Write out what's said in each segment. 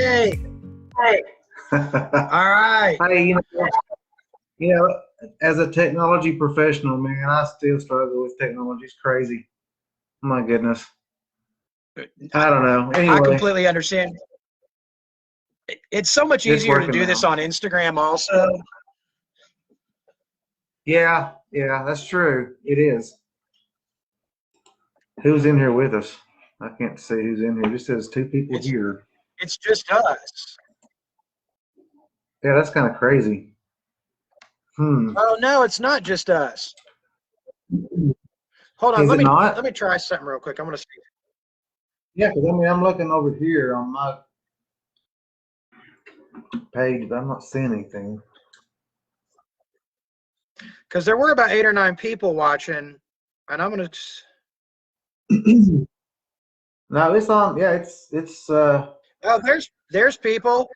Hey. Hey. All right. Hey, as a technology professional, man, I still struggle with technology. It's crazy. My goodness. I don't know. Anyway, I completely understand. It's so much easier to do this on Instagram also. Yeah, that's true. It is. Who's in here with us? I can't see who's in here. It just says two people here. It's just us. Yeah, that's kind of crazy. Oh no, it's not just us. Hold on, let me try something real quick. I'm gonna see. Yeah, because I'm looking over here on my page, but I'm not seeing anything. Because there were about 8 or 9 people watching, and I'm gonna. No, it's on. Yeah, it's. Oh, there's people.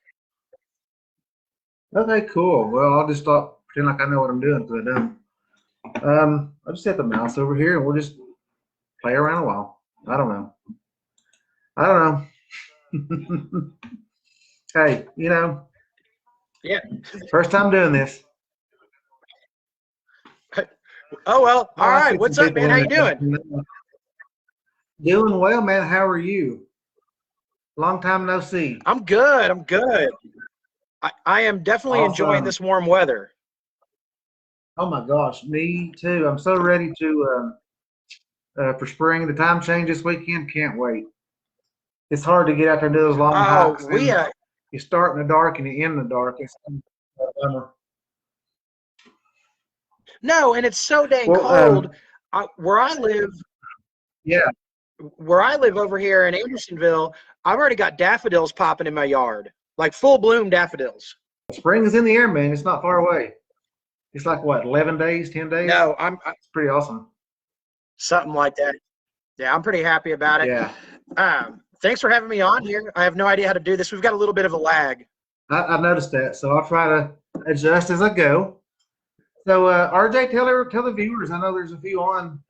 Okay, cool. Well, I'll just pretend like I know what I'm doing because I don't. I'll just set the mouse over here and we'll just play around a while. I don't know. Hey, Yeah. First time doing this. Oh well. All right. What's up, man? How you doing? Doing well, man. How are you? Long time no see. I'm good. I'm good. I am definitely enjoying this warm weather. Oh my gosh, me too. I'm so ready to for spring. The time change this weekend. Can't wait. It's hard to get out there and do those long hikes. You start in the dark and you end in the dark. It's no, and it's so dang cold. Where I live. Yeah. Where I live over here in Andersonville, I've already got daffodils popping in my yard, like full bloom daffodils. Spring is in the air, man. It's not far away. It's like what, 11 days, 10 days? No, it's pretty awesome. Something like that. Yeah, I'm pretty happy about it. Yeah. Thanks for having me on here. I have no idea how to do this. We've got a little bit of a lag. I've noticed that, so I'll try to adjust as I go. So, RJ, tell the viewers. I know there's a few on.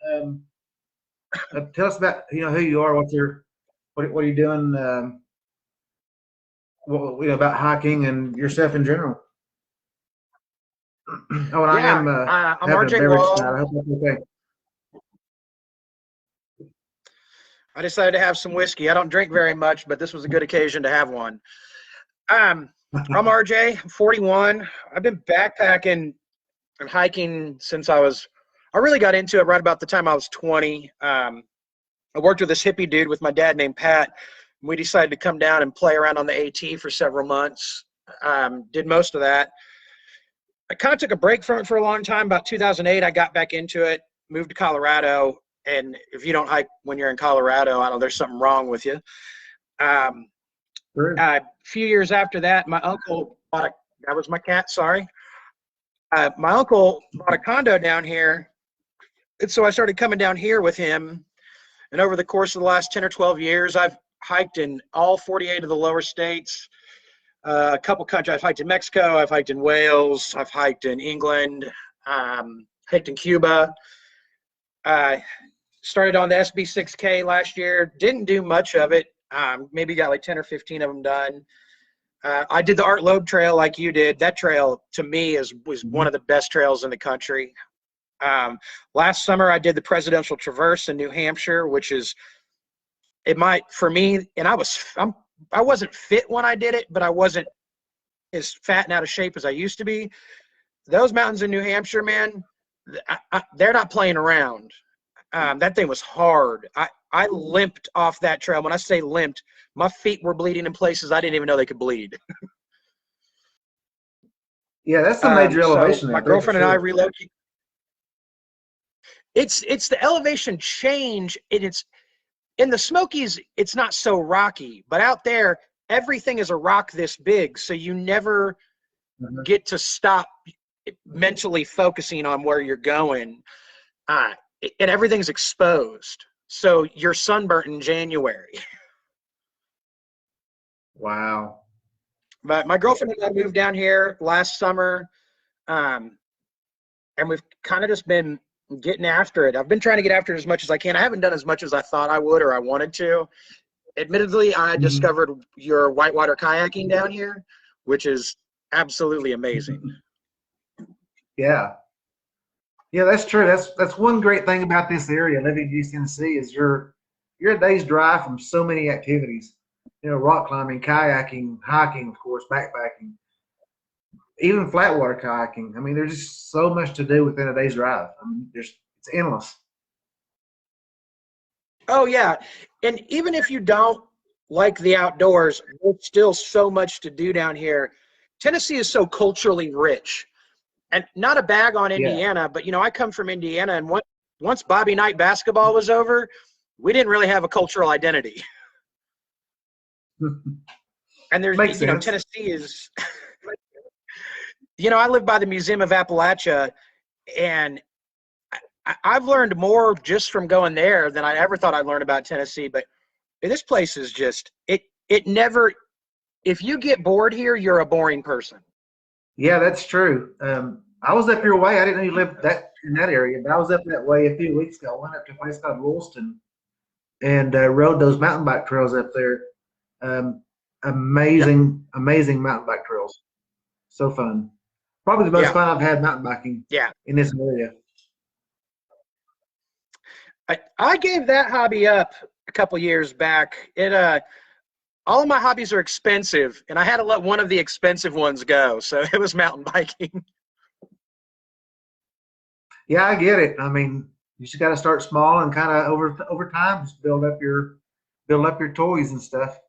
Tell us about who you are, what are you doing, about hiking and yourself in general. Oh, and yeah, I'm RJ Walland. I hope that's okay. I decided to have some whiskey. I don't drink very much, but this was a good occasion to have one. I'm RJ. I'm 41. I've been backpacking and hiking since I really got into it right about the time I was 20. I worked with this hippie dude with my dad named Pat. We decided to come down and play around on the AT for several months. Did most of that. I kind of took a break from it for a long time. About 2008, I got back into it, moved to Colorado. And if you don't hike when you're in Colorado, I know there's something wrong with you. A few years after that, my uncle bought that was my cat, sorry. My uncle bought a condo down here. And so I started coming down here with him. And over the course of the last 10 or 12 years, I've hiked in all 48 of the lower states. A couple countries. I've hiked in Mexico. I've hiked in Wales. I've hiked in England. Hiked in Cuba. Started on the SB6K last year. Didn't do much of it. Maybe got like 10 or 15 of them done. I did the Art Loeb Trail like you did. That trail, to me, was one of the best trails in the country. Last summer, I did the Presidential Traverse in New Hampshire, which is, for me, and I wasn't fit when I did it, but I wasn't as fat and out of shape as I used to be. Those mountains in New Hampshire, man, they're not playing around. That thing was hard. I limped off that trail. When I say limped, my feet were bleeding in places I didn't even know they could bleed. Yeah, that's the major elevation. My girlfriend and I relocated. It's the elevation change. It's in the Smokies. It's not so rocky, but out there, everything is a rock this big, so you never get to stop mentally focusing on where you're going. And everything's exposed. So you're sunburnt in January. Wow. But my girlfriend and I moved down here last summer. And we've kind of just been getting after it. I've been trying to get after it as much as I can. I haven't done as much as I thought I would or I wanted to. admittedly, I Mhm. discovered your whitewater kayaking down here, which is absolutely amazing. Yeah. Yeah, that's true. That's one great thing about this area, living in East Tennessee, is you're a day's drive from so many activities. You know, rock climbing, kayaking, hiking, of course, backpacking, even flatwater kayaking. I mean, there's just so much to do within a day's drive. I mean, it's endless. Oh yeah, and even if you don't like the outdoors, there's still so much to do down here. Tennessee is so culturally rich, and not a bag on Yeah. Indiana, but I come from Indiana, and once Bobby Knight basketball was over, we didn't really have a cultural identity. And there's, Makes sense. Tennessee is, I live by the Museum of Appalachia, and I've learned more just from going there than I ever thought I'd learn about Tennessee. But this place is just, it never, if you get bored here, you're a boring person. Yeah, that's true. I was up your way. I didn't know you lived in that area, but I was up that way a few weeks ago. I went up to a place called Woolston and rode those mountain bike trails up there. Amazing mountain bike trails. So fun. Probably the most Yeah. fun I've had mountain biking Yeah. in this area. I gave that hobby up a couple years back. All of my hobbies are expensive, and I had to let one of the expensive ones go. So it was mountain biking. Yeah, I get it. I mean, you just got to start small and kind of over time just build up your toys and stuff.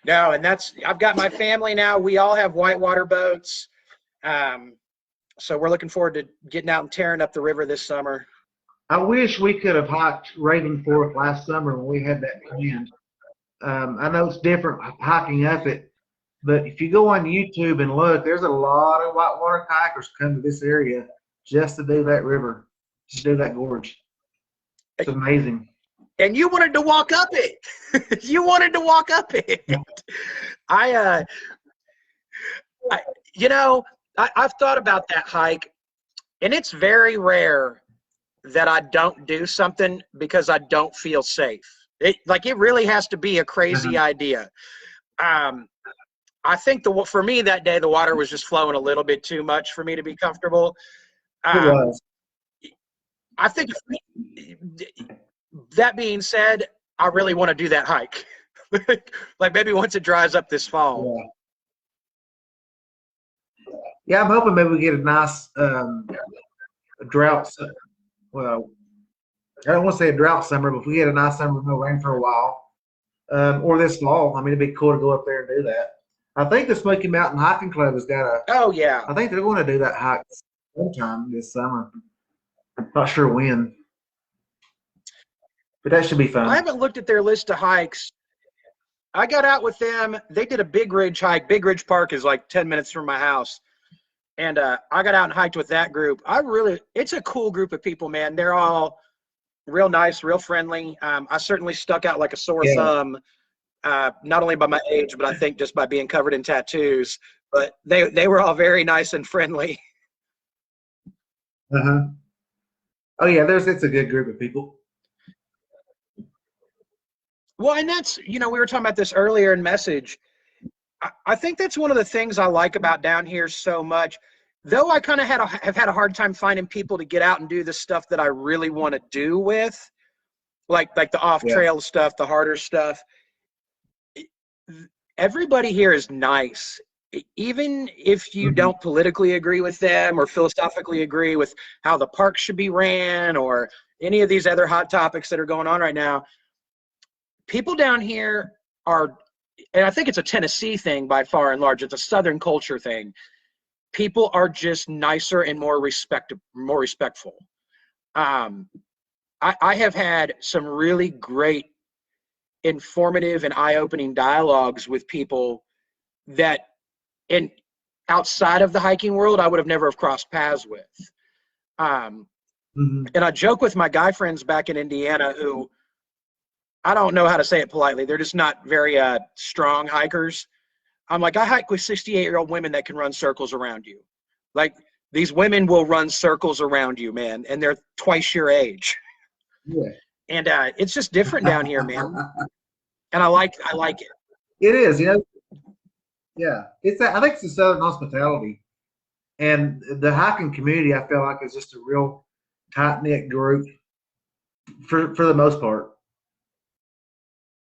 No, and I've got my family now. We all have whitewater boats. So we're looking forward to getting out and tearing up the river this summer. I wish we could have hiked Raven Fork last summer when we had that planned. I know it's different hiking up it, but if you go on YouTube and look, there's a lot of whitewater kayakers come to this area just to do that river, just to do that gorge. It's amazing. And you wanted to walk up it. You wanted to walk up it. I've thought about that hike, and it's very rare that I don't do something because I don't feel safe. It really has to be a crazy idea. I think for me that day, the water was just flowing a little bit too much for me to be comfortable. It was. I think that being said, I really want to do that hike. Like maybe once it dries up this fall. Yeah, I'm hoping maybe we get a nice drought. Well, I don't want to say a drought summer, but if we get a nice summer with no rain for a while, or this fall, I mean, it'd be cool to go up there and do that. I think the Smoky Mountain Hiking Club has got a. Oh yeah. I think they're going to do that hike sometime this summer. Not sure when, but that should be fun. I haven't looked at their list of hikes. I got out with them. They did a Big Ridge hike. Big Ridge Park is like 10 minutes from my house. And I got out and hiked with that group. It's a cool group of people, man. They're all real nice, real friendly. I certainly stuck out like a sore thumb, not only by my age, but I think just by being covered in tattoos. But they were all very nice and friendly. Oh yeah, it's a good group of people. Well, and that's, we were talking about this earlier in message. I think that's one of the things I like about down here so much. Though I kind of have had a hard time finding people to get out and do the stuff that I really want to do with, like the off-trail stuff, the harder stuff. Everybody here is nice. Even if you don't politically agree with them or philosophically agree with how the park should be ran or any of these other hot topics that are going on right now, people down here are, and I think it's a Tennessee thing by far and large, it's a Southern culture thing. People are just nicer and more respectful. I have had some really great, informative and eye-opening dialogues with people that outside of the hiking world, I would have never have crossed paths with. And I joke with my guy friends back in Indiana who, I don't know how to say it politely, they're just not very strong hikers. I'm like, I hike with 68-year-old women that can run circles around you. Like, these women will run circles around you, man, and they're twice your age. Yeah. And it's just different down here, man. And I like it. It is, you know. Yeah, I think it's the Southern hospitality, and the hiking community. I feel like is just a real tight knit group for the most part.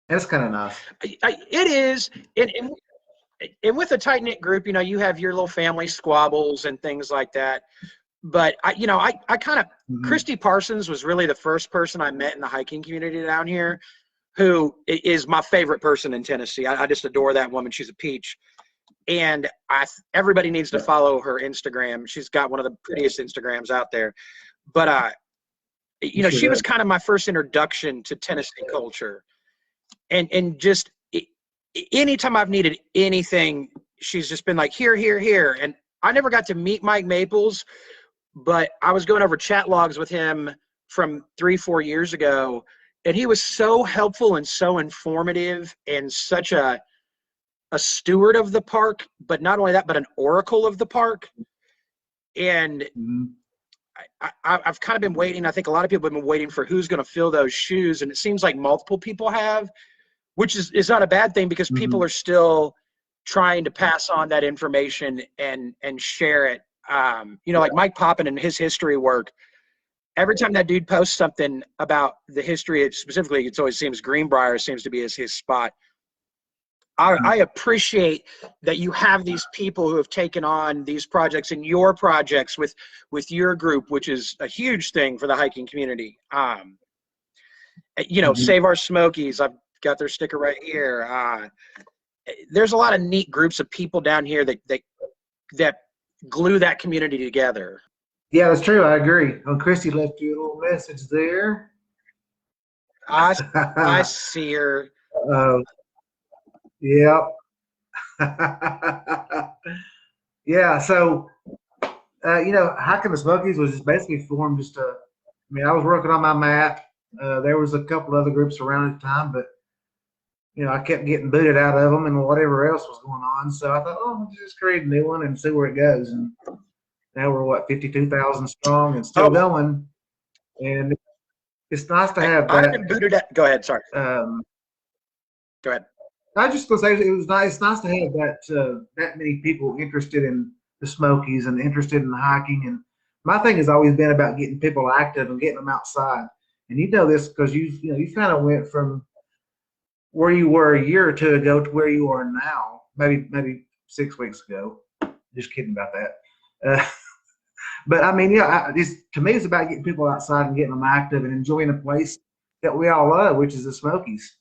And it's kind of nice. It is, and with a tight knit group, you know, you have your little family squabbles and things like that. But I kind of Christy Parsons was really the first person I met in the hiking community down here, who is my favorite person in Tennessee. I just adore that woman. She's a peach. And everybody needs to follow her Instagram. She's got one of the prettiest Instagrams out there. But you know, she was kind of my first introduction to Tennessee culture. And just anytime I've needed anything, she's just been like, here. And I never got to meet Mike Maples, but I was going over chat logs with him from 3-4 years ago, and he was so helpful and so informative and such a steward of the park, but not only that, but an oracle of the park. And I've kind of been waiting. I think a lot of people have been waiting for who's going to fill those shoes. And it seems like multiple people have, which is not a bad thing, because people are still trying to pass on that information and share it. You know, like Mike Poppin and his history work, every time that dude posts something about the history, specifically, it always seems Greenbrier seems to be his spot. I appreciate that you have these people who have taken on these projects and your projects with your group, which is a huge thing for the hiking community. You know, Save Our Smokies. I've got their sticker right here. There's a lot of neat groups of people down here that glue that community together. Yeah, that's true. I agree. Christy left you a little message there. I see her. Yep. Yeah. So, you know, hiking the Smokies was just basically formed I mean, I was working on my map. There was a couple other groups around at the time, but, you know, I kept getting booted out of them and whatever else was going on. So I thought, let's just create a new one and see where it goes. And now we're 52,000 strong and still going. And it's nice to have that. I've been booted out. Go ahead. Sorry. Go ahead. I just gonna say it was nice. It's nice to have that many people interested in the Smokies and interested in hiking. And my thing has always been about getting people active and getting them outside. And you know this because you kind of went from where you were a year or two ago to where you are now. Maybe 6 weeks ago. Just kidding about that. But I mean, yeah, to me, it's about getting people outside and getting them active and enjoying a place that we all love, which is the Smokies.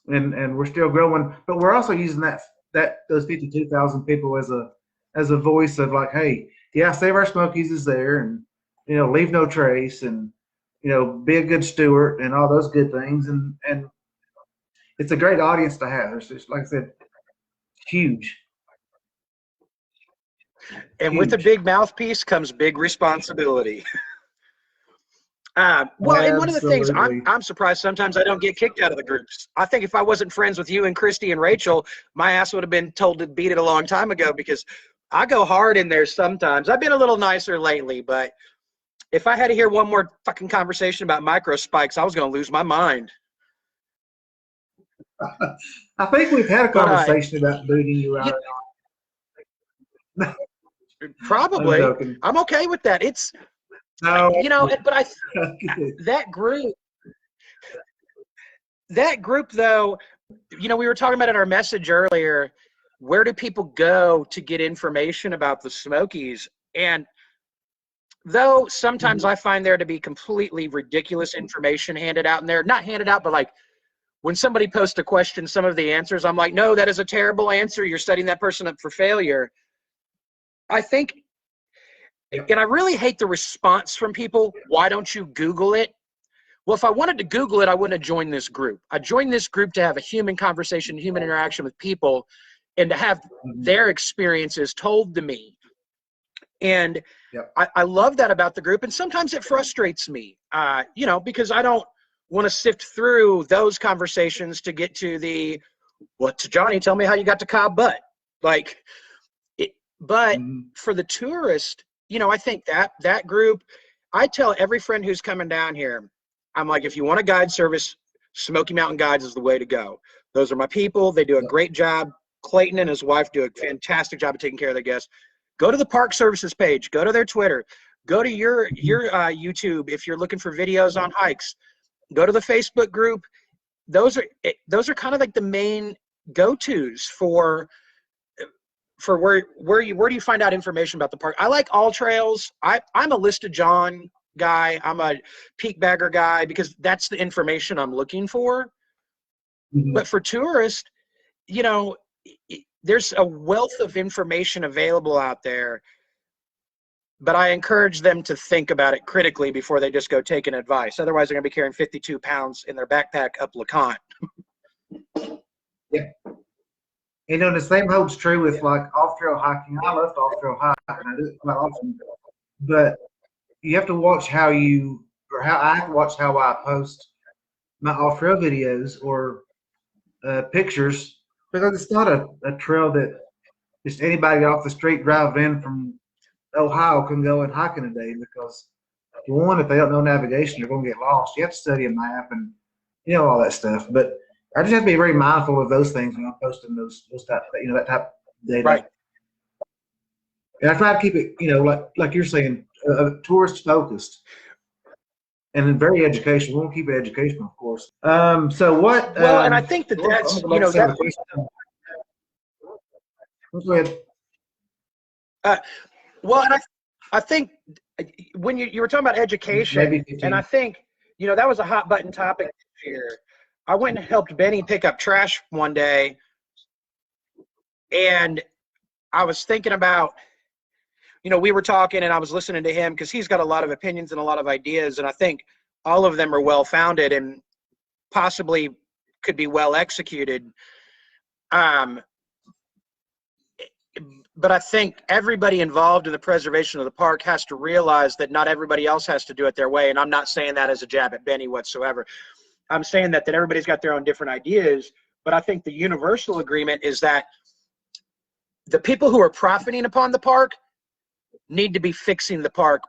And we're still growing, but we're also using those 52,000 people as a voice of like, hey, yeah, Save Our Smokies is there, and you know, leave no trace, and you know, be a good steward, and all those good things, and it's a great audience to have. It's just, like I said, huge. And with a big mouthpiece comes big responsibility. Well, and one of the things I'm surprised sometimes I don't get kicked out of the groups. I think if I wasn't friends with you and Christy and Rachel, my ass would have been told to beat it a long time ago, because I go hard in there sometimes. I've been a little nicer lately, but if I had to hear one more fucking conversation about micro spikes, I was going to lose my mind. I think we've had a conversation about booting you out. Probably. I'm okay with that. It's, you know, but that group though, you know, we were talking about in our message earlier, where do people go to get information about the Smokies? And though sometimes I find there to be completely ridiculous information handed out in there, not handed out, but like when somebody posts a question, some of the answers, I'm like, no, that is a terrible answer. You're setting that person up for failure. I think, and I really hate the response from people, why don't you Google it? Well, if I wanted to Google it, I wouldn't have joined this group. I joined this group to have a human conversation, human interaction with people, and to have their experiences told to me. And I love that about the group. And sometimes it frustrates me, you know, because I don't want to sift through those conversations to get to the, what's Johnny, tell me how you got to Cobb Butte. Like, but for the tourist, you know, I think that group, I tell every friend who's coming down here, I'm like, if you want a guide service, Smoky Mountain Guides is the way to go. Those are my people. They do a great job. Clayton and his wife do a fantastic job of taking care of their guests. Go to the Park Services page. Go to their Twitter. Go to your YouTube if you're looking for videos on hikes. Go to the Facebook group. Those are kind of like the main go-tos for where do you find out information about the park. I like all trails. I'm a Listed John guy. I'm a Peak Bagger guy because that's the information I'm looking for. Mm-hmm. But for tourists, you know, there's a wealth of information available out there, but I encourage them to think about it critically before they just go taking advice. Otherwise, they're going to be carrying 52 pounds in their backpack up LeConte. Yeah. You know, the same holds true with like off-trail hiking. I love off-trail hiking. I do it quite often. But you have to watch how I have to watch how I post my off-trail videos or pictures, because it's not a trail that just anybody off the street driving in from Ohio can go and hike in a day, because for one, if they don't know navigation, they're going to get lost. You have to study a map and, you know, all that stuff. But I just have to be very mindful of those things when I'm posting those type, you know, that type of data. Right. And I try to keep it, you know, like you're saying, tourist focused and very educational. We won't keep it educational, of course. So what? Well, and I think that's, you know, that. Go ahead. Well, and I think when you were talking about education, and I think, you know, that was a hot button topic this year. I went and helped Benny pick up trash one day, and I was thinking about, you know, we were talking and I was listening to him because he's got a lot of opinions and a lot of ideas, and I think all of them are well-founded and possibly could be well executed. But I think everybody involved in the preservation of the park has to realize that not everybody else has to do it their way. And I'm not saying that as a jab at Benny whatsoever. I'm saying that everybody's got their own different ideas. But I think the universal agreement is that the people who are profiting upon the park need to be fixing the park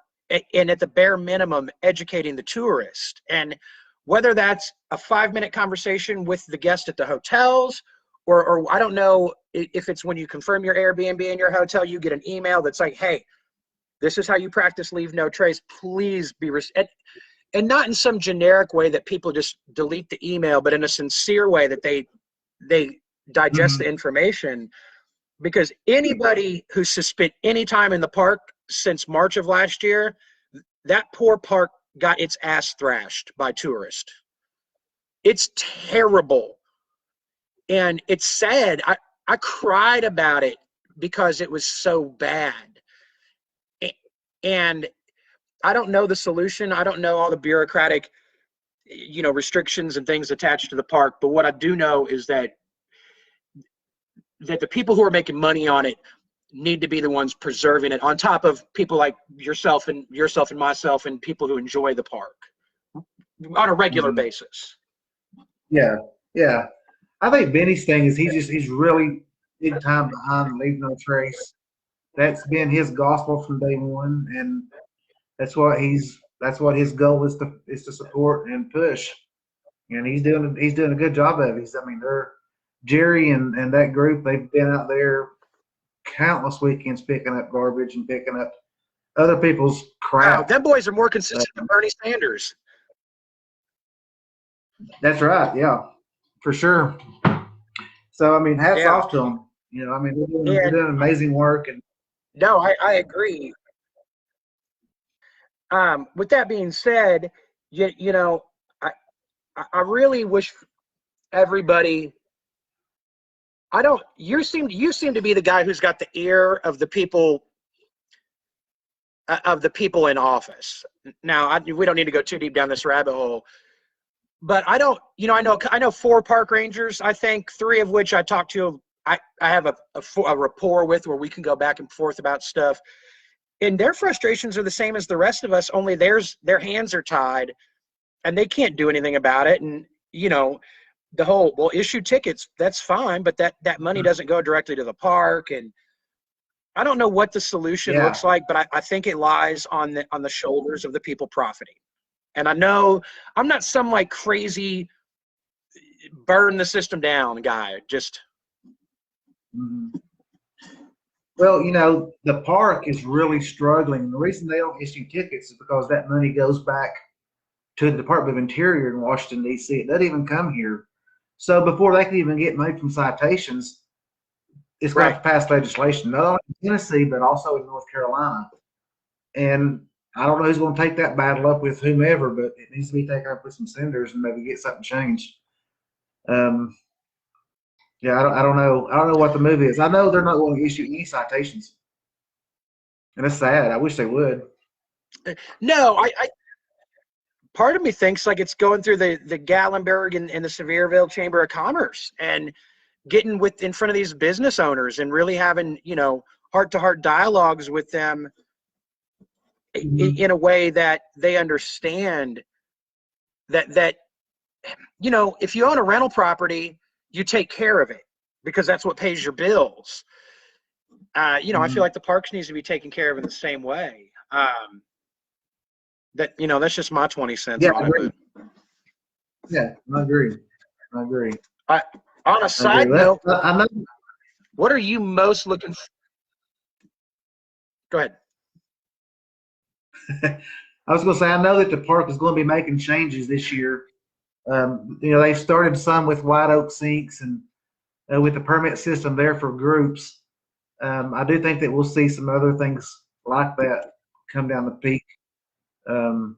and at the bare minimum, educating the tourist. And whether that's a 5-minute conversation with the guest at the hotels, or I don't know if it's when you confirm your Airbnb in your hotel, you get an email that's like, hey, this is how you practice leave no trace. Please be and not in some generic way that people just delete the email, but in a sincere way that they digest the information. Because anybody who's spent any time in the park since March of last year, that poor park got its ass thrashed by tourists. It's terrible. And it's sad. I cried about it because it was so bad. And I don't know the solution. I don't know all the bureaucratic, you know, restrictions and things attached to the park. But what I do know is that the people who are making money on it need to be the ones preserving it, on top of people like yourself and myself and people who enjoy the park on a regular basis. Yeah. Yeah. I think Benny's thing is he's really big time behind Leave No Trace. That's been his gospel from day one, and that's what his goal is to support and push. And he's doing a good job of it. I mean, they're Jerry and that group, they've been out there countless weekends picking up garbage and picking up other people's crap. Wow, them boys are more consistent than Bernie Sanders. That's right, yeah, for sure. So I mean, hats off to them. You know, I mean, they're doing amazing work. And no, I agree. With that being said, you know, I really wish everybody. You seem to be the guy who's got the ear of the people in office. Now, we don't need to go too deep down this rabbit hole, but I know 4 park rangers. I think 3 of which I talk to. I have a rapport with, where we can go back and forth about stuff, and their frustrations are the same as the rest of us. Only their hands are tied, and they can't do anything about it. And you know, the whole, well, issue tickets, that's fine, but that money doesn't go directly to the park. And I don't know what the solution looks like, but I think it lies on the shoulders of the people profiting. And I know I'm not some like crazy burn the system down guy. Just. Well, you know, the park is really struggling. The reason they don't issue tickets is because that money goes back to the Department of Interior in Washington, D.C. It doesn't even come here. So before they can even get money from citations, it's going to have to pass legislation, not only in Tennessee, but also in North Carolina. And I don't know who's going to take that battle up with whomever, but it needs to be taken up with some senators and maybe get something changed. Yeah, I don't know. I don't know what the move is. I know they're not going to issue any citations, and it's sad. I wish they would. No, I part of me thinks like it's going through the Gatlinburg and the Sevierville Chamber of Commerce and getting in front of these business owners and really having, you know, heart-to-heart dialogues with them in a way that they understand that you know, if you own a rental property, you take care of it because that's what pays your bills. You know, I feel like the parks needs to be taken care of in the same way. That, you know, that's just my 20 cents on it. But. Yeah, I agree. I agree. On a side note, what are you most looking for? Go ahead. I was going to say, I know that the park is going to be making changes this year. You know, they started some with white oak sinks and with the permit system there for groups. I do think that we'll see some other things like that come down the peak in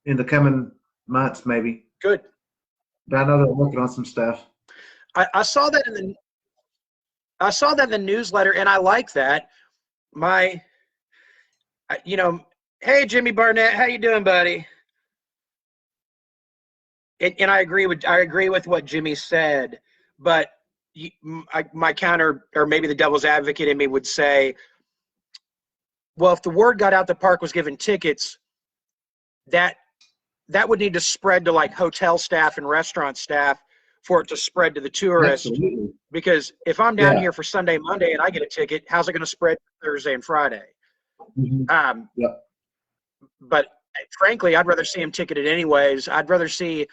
the coming months, maybe. Good. But I know they're working on some stuff. I saw that in the newsletter, and I like that. You know, hey Jimmy Barnett, how you doing, buddy? And I agree with what Jimmy said, but my counter, or maybe the devil's advocate in me, would say, well, if the word got out the park was giving tickets, that would need to spread to like hotel staff and restaurant staff for it to spread to the tourists. Absolutely. Because if I'm down here for Sunday, Monday, and I get a ticket, how's it going to spread Thursday and Friday? But frankly, I'd rather see them ticketed anyways. I'd rather see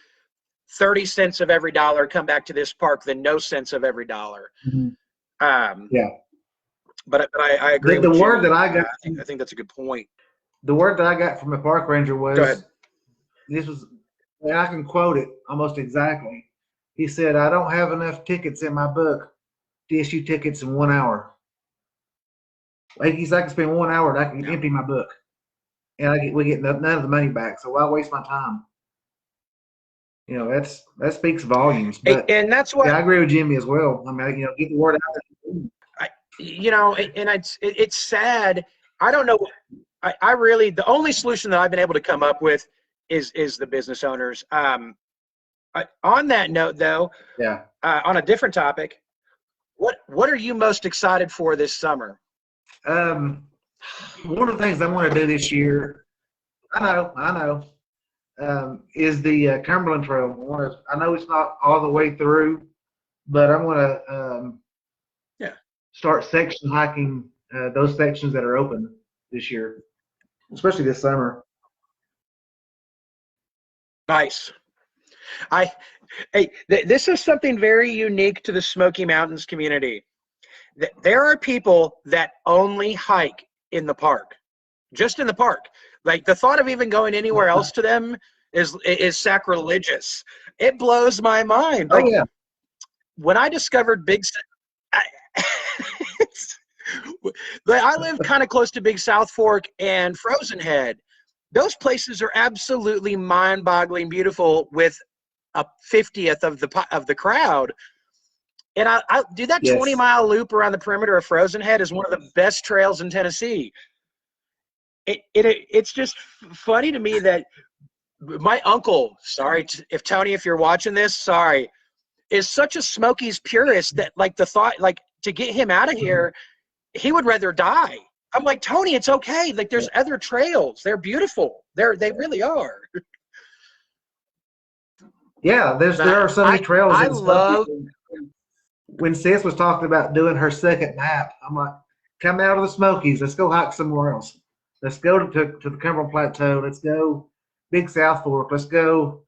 30 cents of every dollar come back to this park than no cents of every dollar. But I agree with the you. word that I got. I think that's a good point. The word that I got from the park ranger was, this was, and I can quote it almost exactly. He said, "I don't have enough tickets in my book to issue tickets in 1 hour." Like he said, I can spend 1 hour and I can empty my book, and we get none of the money back. So why waste my time? You know, that speaks volumes. But, and that's what I agree with Jimmy as well. I mean, you know, get the word out. You know, and it's sad. I don't know. I really, the only solution that I've been able to come up with is the business owners. On that note, though, on a different topic, what are you most excited for this summer? One of the things I want to do this year, I know, is the Cumberland Trail. I know it's not all the way through, but I want to start section hiking those sections that are open this year, especially this summer. Nice. This is something very unique to the Smoky Mountains community. There are people that only hike in the park, just in the park. Like the thought of even going anywhere else to them is sacrilegious. It blows my mind. Like when I discovered I live kind of close to Big South Fork and Frozen Head. Those places are absolutely mind-boggling beautiful with a 50th of the crowd. And I do that 20-mile loop around the perimeter of Frozen Head is one of the best trails in Tennessee. It's just funny to me that my uncle, sorry if Tony, if you're watching this, sorry, is such a Smokies purist that like the thought, like to get him out of here, he would rather die. I'm like, Tony, it's okay. Like there's other trails. They're beautiful. They really are. Yeah, there are so many trails. I love when Sis was talking about doing her second map. I'm like, come out of the Smokies. Let's go hike somewhere else. Let's go to the Cumberland Plateau. Let's go Big South Fork. Let's go,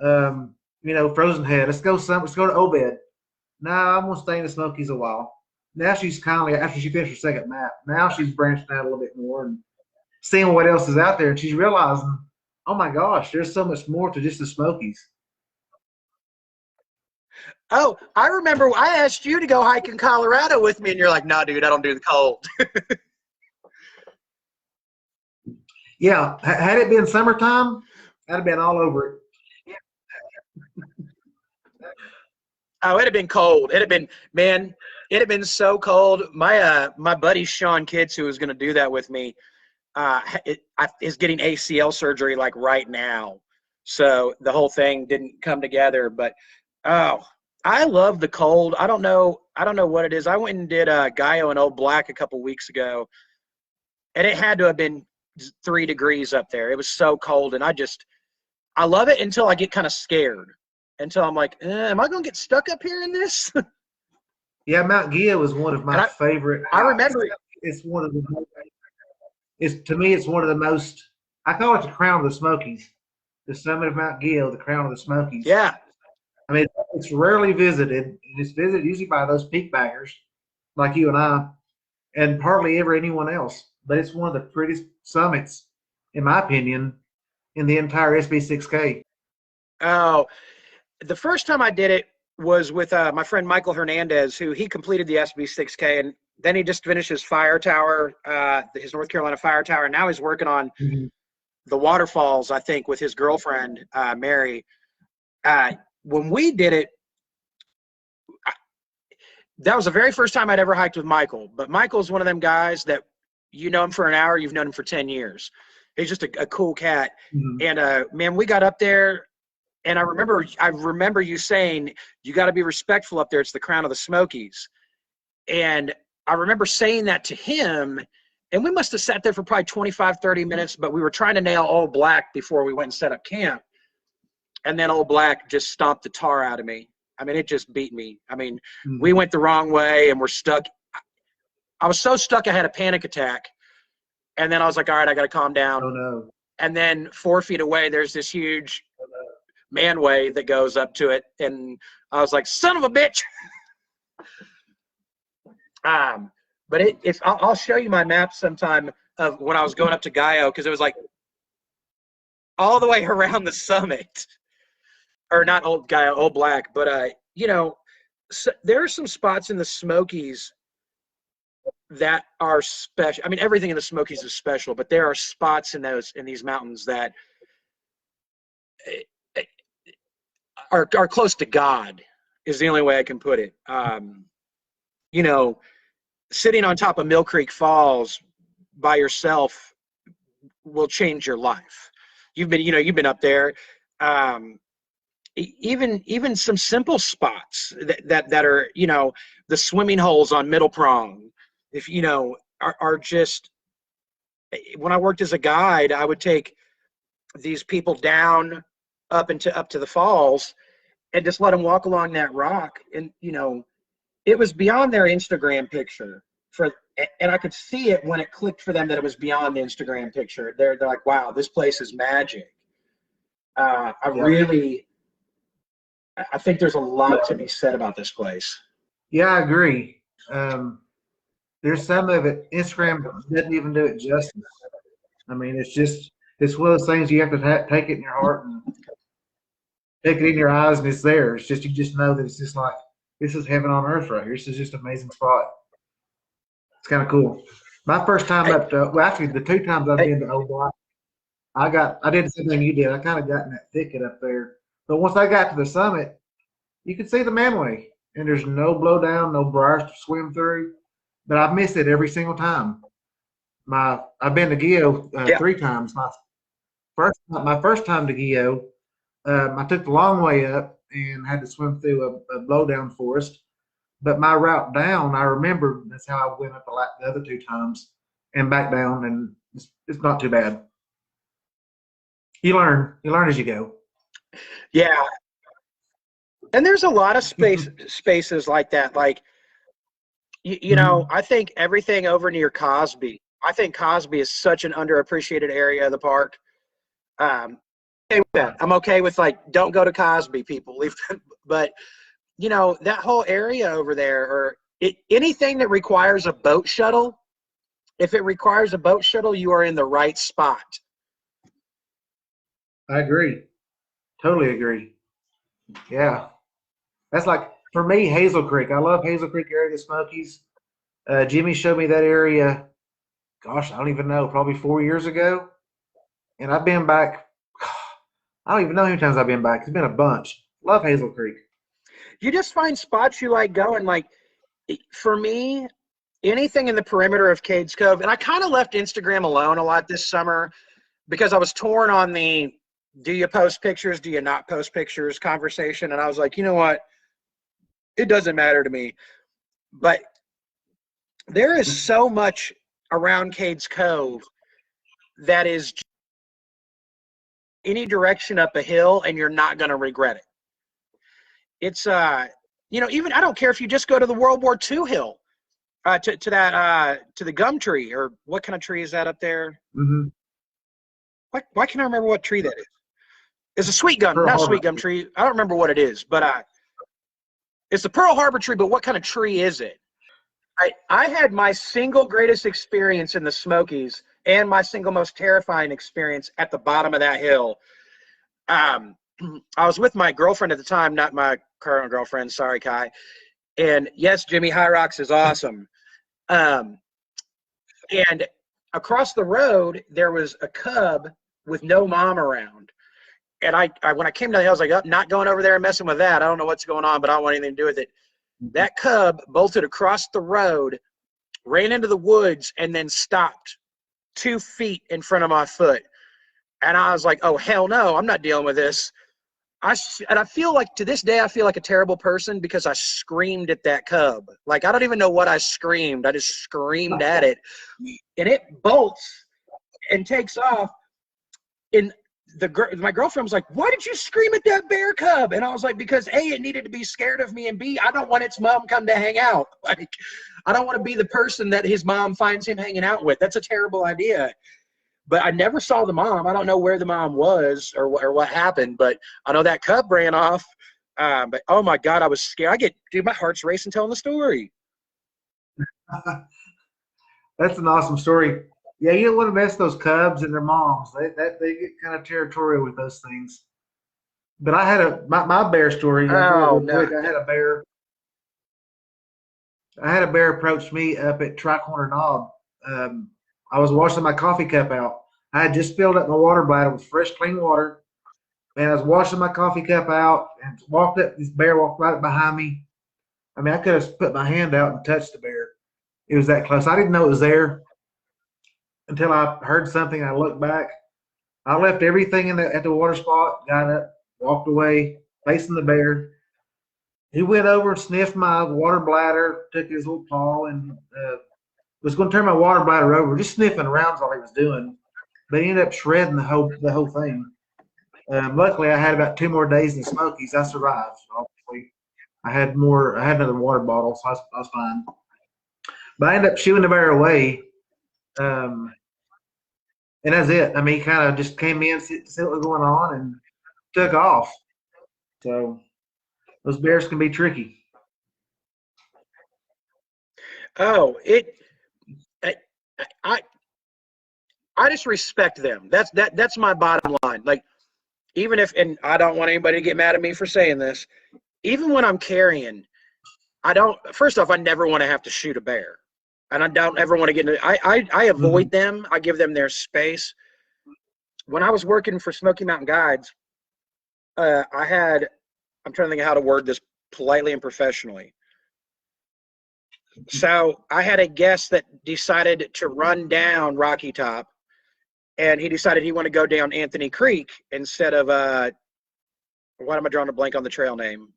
Frozen Head. Let's go to Obed. Nah, I'm gonna stay in the Smokies a while. Now she's kindly, after she finished her second map, now she's branching out a little bit more and seeing what else is out there, and she's realizing, oh my gosh, there's so much more to just the Smokies. Oh, I remember I asked you to go hike in Colorado with me, and you're like, "No, dude, I don't do the cold." Yeah, had it been summertime, I'd have been all over it. Oh, it'd have been cold. It'd have been so cold. My buddy Sean Kitts, who was going to do that with me, is getting ACL surgery like right now. So the whole thing didn't come together. But I love the cold. I don't know what it is. I went and did Gaio and Old Black a couple weeks ago, and it had to have been 3 degrees up there. It was so cold, and I love it until I get kind of scared. Until I'm like, am I going to get stuck up here in this? Yeah, Mount Gia was one of my favorite. I remember it's one of the. To me, it's one of the most. I call it the crown of the Smokies. The summit of Mount Gia, the crown of the Smokies. Yeah. I mean, it's rarely visited. It's visited usually by those peak baggers, like you and I, and hardly ever anyone else. But it's one of the prettiest summits, in my opinion, in the entire SB6K. Oh, the first time I did it was with my friend Michael Hernandez, who he completed the SB6K, and then he just finished his fire tower, his North Carolina fire tower, and now he's working on the waterfalls, I think, with his girlfriend, Mary. When we did it, that was the very first time I'd ever hiked with Michael. But Michael's one of them guys that you know him for an hour, you've known him for 10 years. He's just a cool cat. And, man, we got up there, and I remember you saying, you got to be respectful up there. It's the crown of the Smokies. And I remember saying that to him, and we must have sat there for probably 25, 30 minutes, but we were trying to nail Old Black before we went and set up camp. And then Old Black just stomped the tar out of me. I mean, it just beat me. I mean, we went the wrong way and we're stuck. I was so stuck I had a panic attack. And then I was like, all right, I got to calm down. Oh, no. And then 4 feet away, there's this huge manway that goes up to it. And I was like, son of a bitch. But I'll show you my map sometime of when I was going up to Gaio, because it was like all the way around the summit. Or not Old Gaio, Old Black. But, so there are some spots in the Smokies that are special. I mean, everything in the Smokies is special, but there are spots in these mountains that are close to God, is the only way I can put it. Sitting on top of Mill Creek Falls by yourself will change your life. You've been up there. Even some simple spots that are, the swimming holes on Middle Prong, if are just, when I worked as a guide, I would take these people down up to the falls and just let them walk along that rock. And, it was beyond their Instagram picture and I could see it when it clicked for them that it was beyond the Instagram picture. They're like, wow, this place is magic. I think there's a lot to be said about this place. Yeah, I agree. There's some of it, Instagram doesn't even do it justice. I mean, it's one of those things you have to take it in your heart and take it in your eyes, and it's there. It's just, you just know that it's just like, this is heaven on earth right here. This is just an amazing spot. It's kind of cool. My first time actually the 2 times I've been to Old Black, I did the same thing you did. I kind of got in that thicket up there. But once I got to the summit, you could see the manway, and there's no blowdown, no briars to swim through. But I've missed it every single time. I've been to Gio 3 times. My first time to Gio, I took the long way up and had to swim through a blowdown forest. But my route down, I remember that's how I went up the other 2 times and back down, and it's not too bad. You learn as you go. Yeah. And there's a lot of spaces like that. Like, I think everything over near Cosby, I think Cosby is such an underappreciated area of the park. okay with that. I'm okay with like, don't go to Cosby, people. Leave, but you know, that whole area over there, or anything that requires a boat shuttle. If it requires a boat shuttle, you are in the right spot. I agree. Totally agree. Yeah. That's like, for me, Hazel Creek. I love Hazel Creek area, the Smokies. Jimmy showed me that area, gosh, I don't even know, probably 4 years ago. And I've been back, I don't even know how many times I've been back. It's been a bunch. Love Hazel Creek. You just find spots you like going. Like, for me, anything in the perimeter of Cades Cove, and I kind of left Instagram alone a lot this summer because I was torn on the do you post pictures, do you not post pictures conversation. And I was like, you know what? It doesn't matter to me. But there is so much around Cades Cove that is any direction up a hill, and you're not going to regret it. It's, you know, even I don't care if you just go to the World War II hill, to the gum tree, or what kind of tree is that up there? Mm-hmm. Why can't I remember what tree that is? It's a sweet gum, not sweet gum tree. I don't remember what it is, but it's the Pearl Harbor tree. But what kind of tree is it? I had my single greatest experience in the Smokies, and my single most terrifying experience at the bottom of that hill. I was with my girlfriend at the time, not my current girlfriend. Sorry, Kai. And yes, Jimmy, High Rocks is awesome. And across the road, there was a cub with no mom around. And I when I came down the hill, I was like, oh, not going over there and messing with that. I don't know what's going on, but I don't want anything to do with it. That cub bolted across the road, ran into the woods, and then stopped 2 feet in front of my foot. And I was like, oh, hell no, I'm not dealing with this. And I feel like, to this day, I feel like a terrible person because I screamed at that cub. Like, I don't even know what I screamed. I just screamed at it. And it bolts and takes off. And my girlfriend was like, why did you scream at that bear cub? And I was like, because A, it needed to be scared of me, and B, I don't want its mom come to hang out. Like, I don't want to be the person that his mom finds him hanging out with. That's a terrible idea. But I never saw the mom. I don't know where the mom was or what happened, but I know that cub ran off. But oh my God, I was scared. Dude, my heart's racing telling the story. That's an awesome story. Yeah, you don't want to mess those cubs and their moms. They get kind of territorial with those things. But I had my bear story. Oh, no. I had a bear approach me up at Tri-Corner Knob. I was washing my coffee cup out. I had just filled up my water bladder with fresh, clean water, and I was washing my coffee cup out and walked up. This bear walked right behind me. I mean, I could have put my hand out and touched the bear. It was that close. I didn't know it was there until I heard something. I looked back. I left everything at the water spot, got up, walked away, facing the bear. He went over and sniffed my water bladder, took his little paw, and was going to turn my water bladder over, just sniffing around all he was doing. But he ended up shredding the whole thing. Luckily, I had about 2 more days in the Smokies. I survived. Obviously, I had another water bottle, so I was fine. But I ended up shooing the bear away, and that's it. I mean, he kind of just came in, see what was going on, and took off. So those bears can be tricky. Oh, I just respect them. That's my bottom line. Like, even if, and I don't want anybody to get mad at me for saying this, even when I'm carrying, first off, I never want to have to shoot a bear. And I don't ever want to get into, I avoid them. I give them their space. When I was working for Smoky Mountain Guides, I'm trying to think of how to word this politely and professionally. So I had a guest that decided to run down Rocky Top, and he decided he wanted to go down Anthony Creek instead of what am I drawing a blank on the trail name?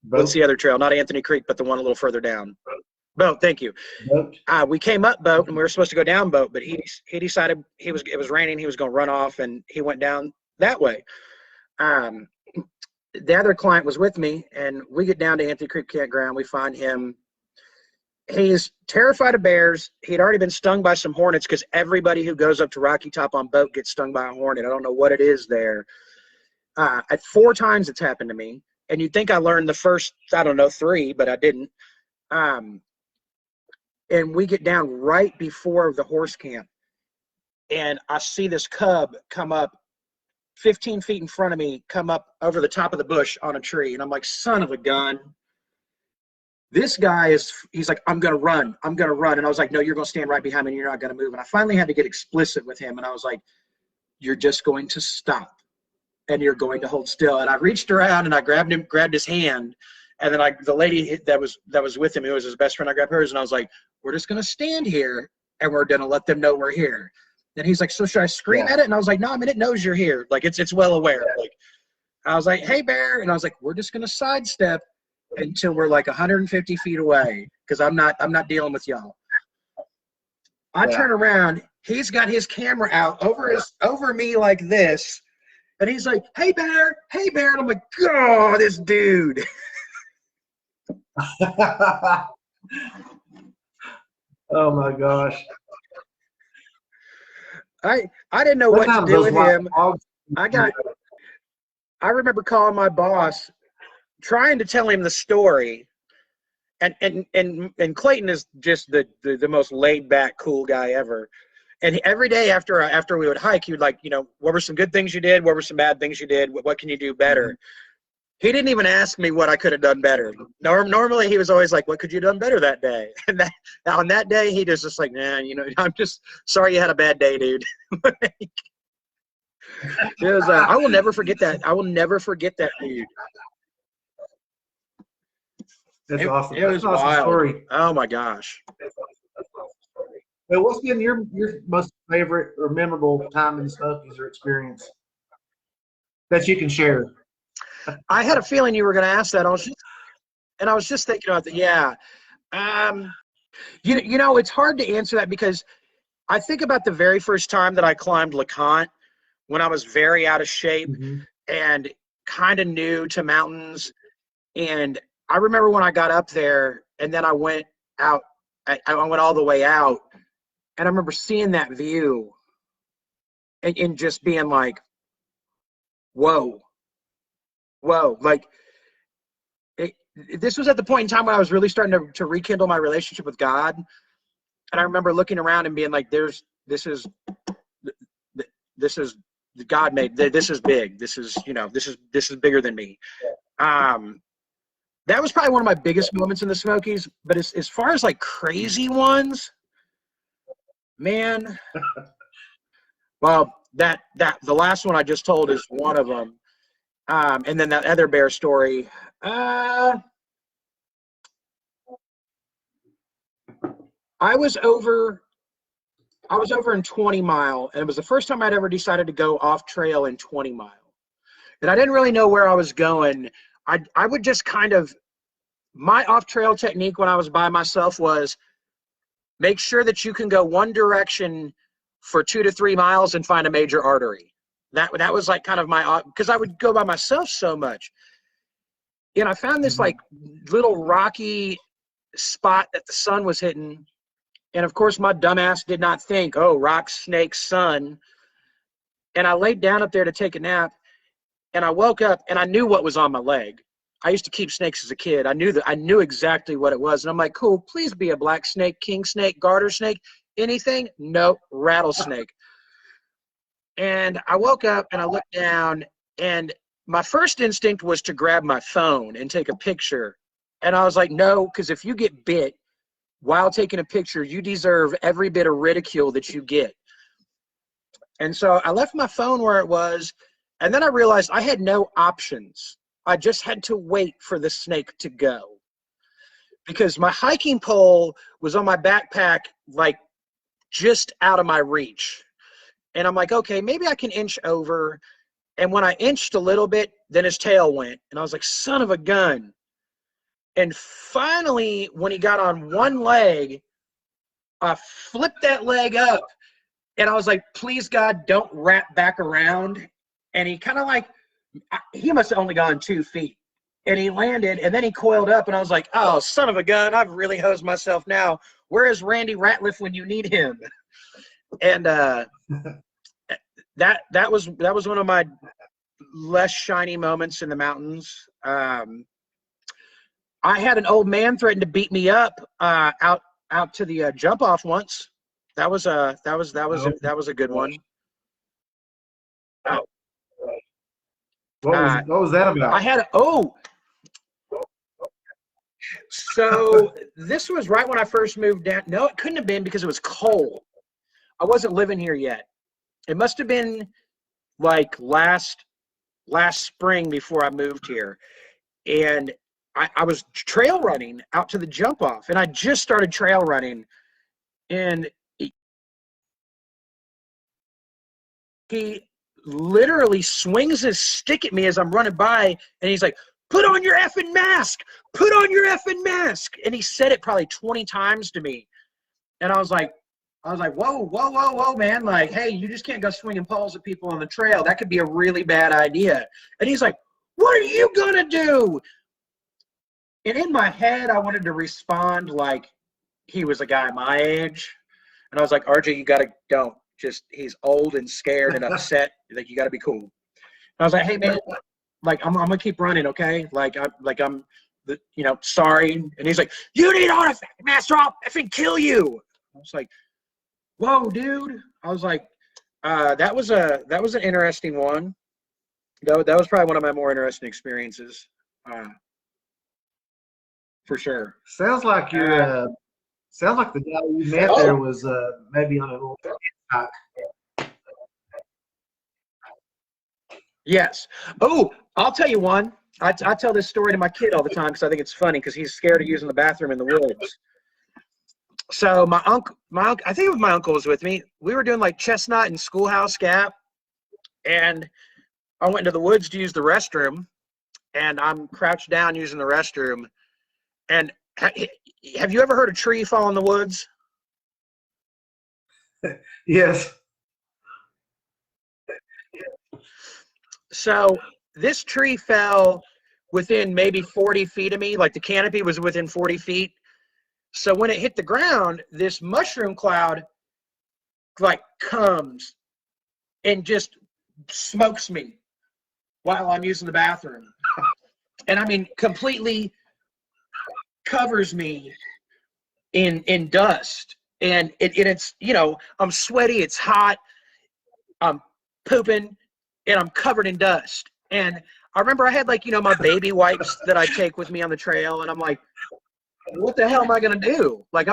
What's the other trail? Not Anthony Creek, but the one a little further down. Boat, thank you. We came up Boat, and we were supposed to go down Boat, but he decided it was raining, he was going to run off, and he went down that way. The other client was with me, and we get down to Anthony Creek Campground. We find him, He's terrified of bears. He'd already been stung by some hornets because everybody who goes up to Rocky Top on boat gets stung by a hornet. I don't know what it is there. At 4 times it's happened to me. And you'd think I learned the first, I don't know, 3, but I didn't. And we get down right before the horse camp. And I see this cub come up 15 feet in front of me, come up over the top of the bush on a tree. And I'm like, son of a gun. This guy he's like, I'm going to run. I'm going to run. And I was like, no, you're going to stand right behind me and you're not going to move. And I finally had to get explicit with him. And I was like, you're just going to stop and you're going to hold still. And I reached around and I grabbed his hand. And then the lady that was with him, who was his best friend, I grabbed hers and I was like, we're just going to stand here and we're going to let them know we're here. And he's like, so should I scream at it? And I was like, no, I mean, it knows you're here. Like it's well aware. Like, I was like, hey bear. And I was like, we're just going to sidestep until we're like 150 feet away. Cause I'm not dealing with y'all. I turn around, he's got his camera out over me like this. And he's like, hey bear. And I'm like, oh, this dude. Oh my gosh. I didn't know what to do with him. I remember calling my boss, trying to tell him the story. And Clayton is just the most laid back, cool guy ever. And every day after we would hike, he would like, what were some good things you did? What were some bad things you did? What can you do better? He didn't even ask me what I could have done better. Normally he was always like, what could you have done better that day? And on that day, he was just like, nah, I'm just sorry you had a bad day, dude. It was, I will never forget that. I will never forget that dude. That's awesome. It was an awesome wild. Story. Oh my gosh. Well, what's been your most favorite or memorable time in the Smokies or experience that you can share? I had a feeling you were going to ask that. I was just thinking about that. Yeah. It's hard to answer that because I think about the very first time that I climbed LeConte when I was very out of shape and kind of new to mountains. And I remember when I got up there and then I went out, I went all the way out, and I remember seeing that view and just being like, whoa, like this was at the point in time when I was really starting to rekindle my relationship with God. And I remember looking around and being like, this is God made, this is big. This is bigger than me. That was probably one of my biggest moments in the Smokies. But as far as like crazy ones, man, well, the last one I just told is one of them. And then that other bear story. I was over in 20 Mile, and it was the first time I'd ever decided to go off trail in 20 Mile. And I didn't really know where I was going. I would just my off trail technique when I was by myself was make sure that you can go one direction for 2 to 3 miles and find a major artery. That was like kind of because I would go by myself so much. And I found this like little rocky spot that the sun was hitting. And of course, my dumbass did not think, oh, rock, snake, sun. And I laid down up there to take a nap. And I woke up and I knew what was on my leg. I used to keep snakes as a kid. I knew exactly what it was. And I'm like, cool, please be a black snake, king snake, garter snake, anything? Nope, rattlesnake. And I woke up and I looked down, and my first instinct was to grab my phone and take a picture. And I was like, no, because if you get bit while taking a picture, you deserve every bit of ridicule that you get. And so I left my phone where it was, and then I realized I had no options. I just had to wait for the snake to go, because my hiking pole was on my backpack, like just out of my reach. And I'm like, okay, maybe I can inch over. And when I inched a little bit, then his tail went. And I was like, son of a gun. And finally, when he got on one leg, I flipped that leg up. And I was like, please, God, don't wrap back around. And he kind of like, he must have only gone 2 feet. and he landed, and then he coiled up, and I was like, oh, son of a gun, I've really hosed myself now. Where is Randy Ratliff when you need him? And that was one of my less shiny moments in the mountains. I had an old man threaten to beat me up out to the jump off once. That was a good one. What was that about? I had so this was right when I first moved down. No, it couldn't have been because it was cold. I wasn't living here yet. It must have been like last spring before I moved here. And I was trail running out to the jump off, and I just started trail running, and he literally swings his stick at me as I'm running by, and he's like, put on your effing mask, put on your effing mask. And he said it probably 20 times to me. And I was like, whoa, man. Like, hey, you just can't go swinging poles at people on the trail. That could be a really bad idea. And he's like, what are you going to do? And in my head, I wanted to respond like he was a guy my age. And I was like, RJ, don't. Just, he's old and scared and upset. Like, you got to be cool. And I was like, hey, man, like, I'm going to keep running, okay? I'm sorry. And he's like, you need on a mask or I'll effing kill you. I was like, whoa, dude. I was like, that was an interesting one. That was probably one of my more interesting experiences, for sure. Sounds like the guy you met there was maybe on a little hike. Yes. Oh, I'll tell you one. I tell this story to my kid all the time because I think it's funny because he's scared of using the bathroom in the woods. So my uncle, I think my uncle was with me. We were doing like Chestnut and Schoolhouse Gap, and I went into the woods to use the restroom, and I'm crouched down using the restroom. And have you ever heard a tree fall in the woods? Yes. So this tree fell within maybe 40 feet of me, like the canopy was within 40 feet. So when it hit the ground, this mushroom cloud like comes and just smokes me while I'm using the bathroom. And I mean, completely covers me in dust. And it's, I'm sweaty, it's hot, I'm pooping, and I'm covered in dust. And I remember I had like, my baby wipes that I take with me on the trail, and I'm like, what the hell am I going to do? Like,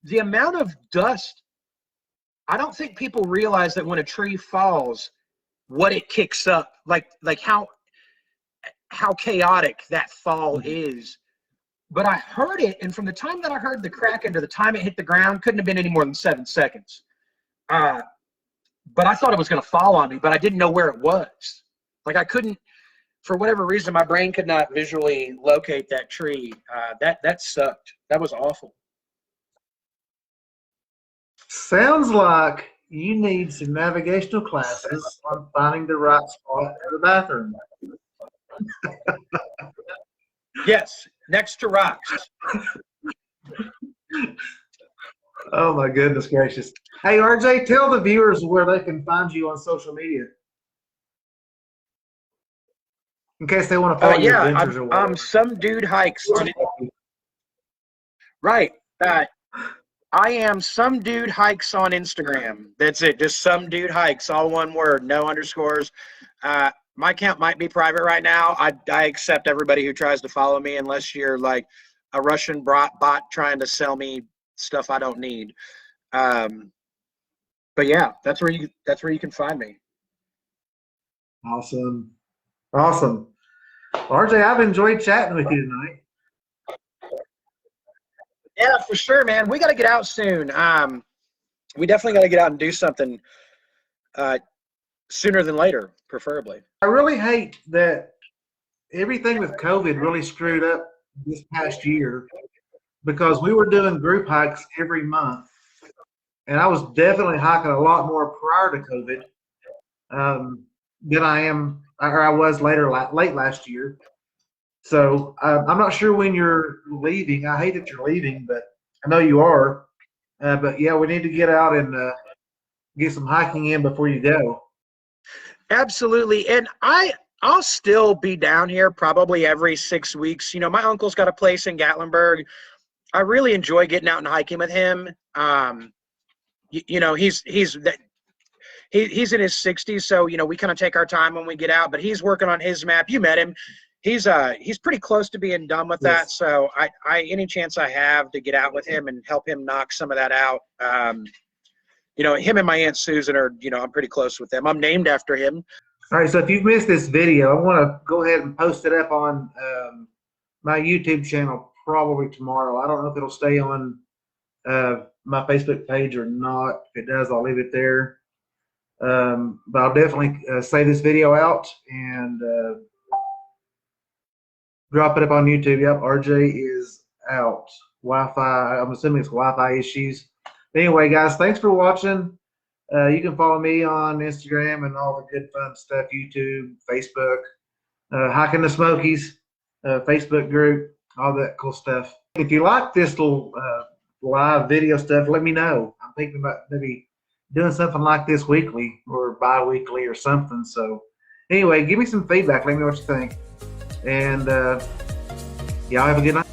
the amount of dust, I don't think people realize that when a tree falls, what it kicks up, like how chaotic that fall is. But I heard it, and from the time that I heard the crack to the time it hit the ground, couldn't have been any more than 7 seconds. But I thought it was going to fall on me, but I didn't know where it was. Like, I couldn't, for whatever reason, my brain could not visually locate that tree. That sucked. That was awful. Sounds like you need some navigational classes on finding the right spot for the bathroom. Yes, next to rocks. Oh my goodness gracious. Hey RJ, tell the viewers where they can find you on social media. In case they want to follow your adventures or whatever. Some dude hikes on it. Right. I am some dude hikes on Instagram. That's it. Just some dude hikes, all one word, no underscores. My account might be private right now. I accept everybody who tries to follow me unless you're like a Russian bot trying to sell me stuff I don't need. But yeah, that's where you can find me. Awesome. RJ, I've enjoyed chatting with you tonight. Yeah, for sure, man. We got to get out soon. We definitely got to get out and do something sooner than later, preferably. I really hate that everything with COVID really screwed up this past year because we were doing group hikes every month, and I was definitely hiking a lot more prior to COVID than I was late last year. So I'm not sure when you're leaving. I hate that you're leaving, but I know you are. But yeah, we need to get out and get some hiking in before you go. Absolutely. And I'll still be down here probably every 6 weeks. You know, my uncle's got a place in Gatlinburg. I really enjoy getting out and hiking with him. You know, he's in his 60s, so you know we kind of take our time when we get out. But he's working on his map. You met him. He's pretty close to being done with that. So I any chance I have to get out with him and help him knock some of that out. You know, him and my Aunt Susan are, you know, I'm pretty close with them. I'm named after him. All right, so if you've missed this video, I want to go ahead and post it up on my YouTube channel probably tomorrow. I don't know if it'll stay on my Facebook page or not. If it does, I'll leave it there. But I'll definitely save this video out and drop it up on YouTube. Yep, RJ is out. Wi-Fi, I'm assuming it's Wi-Fi issues. But anyway, guys, thanks for watching. You can follow me on Instagram and all the good fun stuff, YouTube, Facebook, Hiking the Smokies, Facebook group, all that cool stuff. If you like this little live video stuff, let me know. I'm thinking about maybe doing something like this weekly or bi-weekly or something. So anyway, give me some feedback. Let me know what you think. And y'all have a good night.